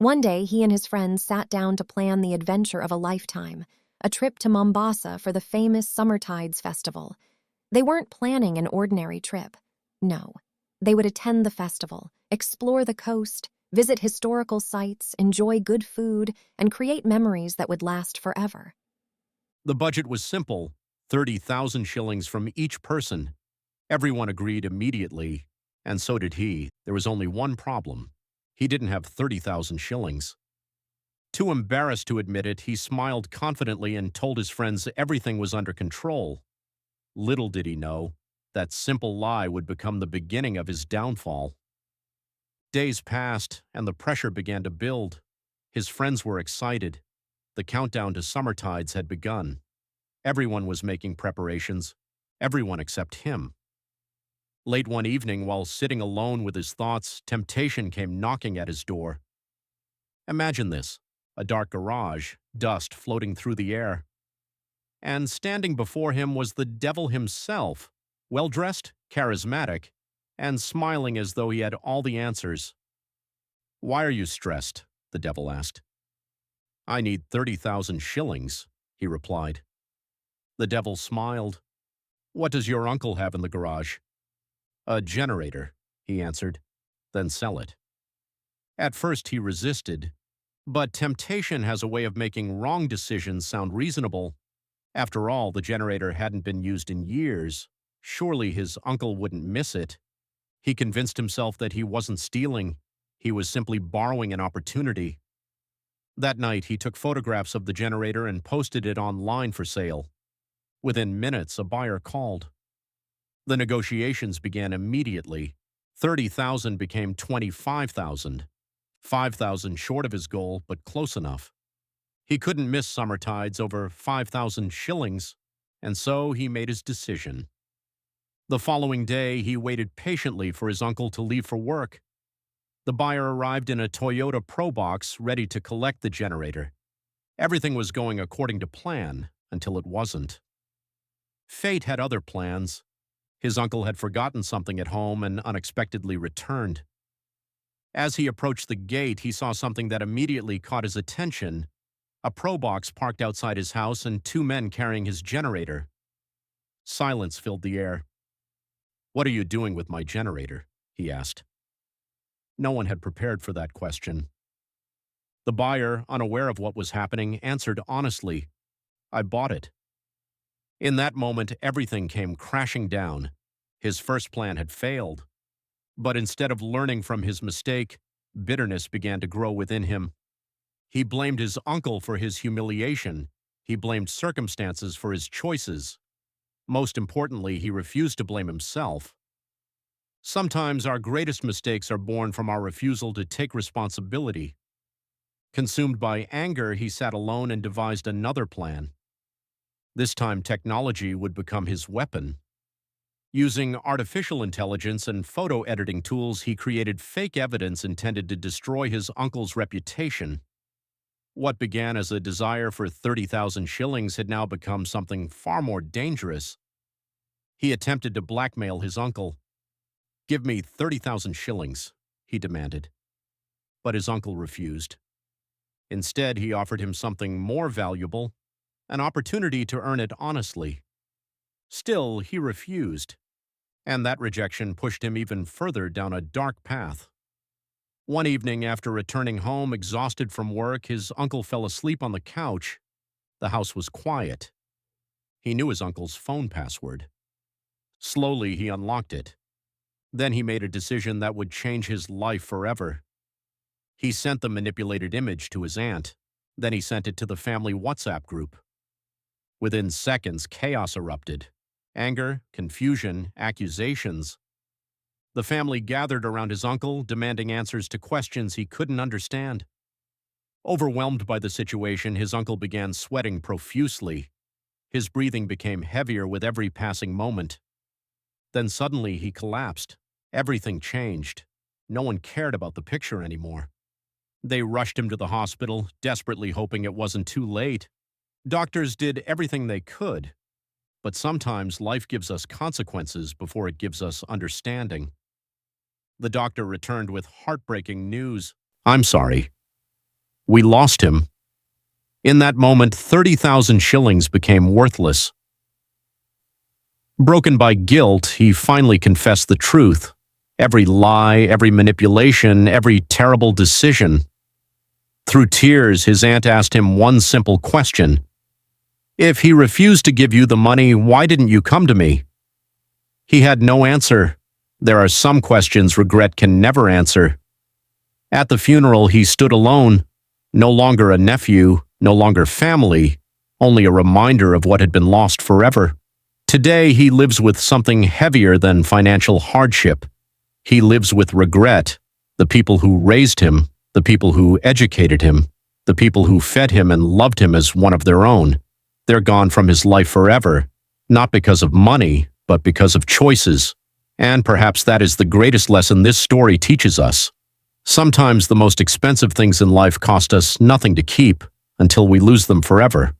One day, he and his friends sat down to plan the adventure of a lifetime, a trip to Mombasa for the famous Summertides festival. They weren't planning an ordinary trip. No. They would attend the festival, explore the coast, visit historical sites, enjoy good food, and create memories that would last forever. The budget was simple, 30,000 shillings from each person. Everyone agreed immediately, and so did he. There was only one problem. He didn't have 30,000 shillings. Too embarrassed to admit it, he smiled confidently and told his friends everything was under control. Little did he know, that simple lie would become the beginning of his downfall. Days passed, and the pressure began to build. His friends were excited. The countdown to Summertides had begun. Everyone was making preparations, everyone except him. Late one evening, while sitting alone with his thoughts, temptation came knocking at his door. Imagine this, a dark garage, dust floating through the air. And standing before him was the devil himself, well-dressed, charismatic, and smiling as though he had all the answers. "Why are you stressed?" the devil asked. "I need 30,000 shillings, he replied. The devil smiled. "What does your uncle have in the garage?" "A generator," he answered. "Then sell it." At first he resisted, but temptation has a way of making wrong decisions sound reasonable. After all, the generator hadn't been used in years. Surely his uncle wouldn't miss it. He convinced himself that he wasn't stealing. He was simply borrowing an opportunity. That night, he took photographs of the generator and posted it online for sale. Within minutes, a buyer called. The negotiations began immediately. 30,000 became 25,000. 5,000 short of his goal, but close enough. He couldn't miss Summertides over 5,000 shillings, and so he made his decision. The following day, he waited patiently for his uncle to leave for work. The buyer arrived in a Toyota Probox, ready to collect the generator. Everything was going according to plan, until it wasn't. Fate had other plans. His uncle had forgotten something at home and unexpectedly returned. As he approached the gate, he saw something that immediately caught his attention. A Probox parked outside his house and two men carrying his generator. Silence filled the air. "What are you doing with my generator?" he asked. No one had prepared for that question. The buyer, unaware of what was happening, answered honestly, "I bought it." In that moment, everything came crashing down. His first plan had failed. But instead of learning from his mistake, bitterness began to grow within him. He blamed his uncle for his humiliation. He blamed circumstances for his choices. Most importantly, he refused to blame himself. Sometimes our greatest mistakes are born from our refusal to take responsibility. Consumed by anger, he sat alone and devised another plan. This time, technology would become his weapon. Using artificial intelligence and photo editing tools, he created fake evidence intended to destroy his uncle's reputation. What began as a desire for 30,000 shillings had now become something far more dangerous. He attempted to blackmail his uncle. "Give me 30,000 shillings, he demanded. But his uncle refused. Instead, he offered him something more valuable, an opportunity to earn it honestly. Still, he refused, and that rejection pushed him even further down a dark path. One evening, after returning home exhausted from work, his uncle fell asleep on the couch. The house was quiet. He knew his uncle's phone password. Slowly, he unlocked it. Then he made a decision that would change his life forever. He sent the manipulated image to his aunt. Then he sent it to the family WhatsApp group. Within seconds, chaos erupted. Anger, confusion, accusations. The family gathered around his uncle, demanding answers to questions he couldn't understand. Overwhelmed by the situation, his uncle began sweating profusely. His breathing became heavier with every passing moment. Then suddenly he collapsed. Everything changed. No one cared about the picture anymore. They rushed him to the hospital, desperately hoping it wasn't too late. Doctors did everything they could. But sometimes life gives us consequences before it gives us understanding. The doctor returned with heartbreaking news. "I'm sorry. We lost him. In that moment, 30,000 shillings became worthless. Broken by guilt, he finally confessed the truth. Every lie, every manipulation, every terrible decision. Through tears, his aunt asked him one simple question. If he refused to give you the money, why didn't you come to me? He had no answer. There are some questions regret can never answer. At the funeral, he stood alone, no longer a nephew, no longer family, only a reminder of what had been lost forever. Today, he lives with something heavier than financial hardship. He lives with regret. The people who raised him, the people who educated him, the people who fed him and loved him as one of their own. They're gone from his life forever, not because of money, but because of choices. And perhaps that is the greatest lesson this story teaches us. Sometimes the most expensive things in life cost us nothing to keep until we lose them forever.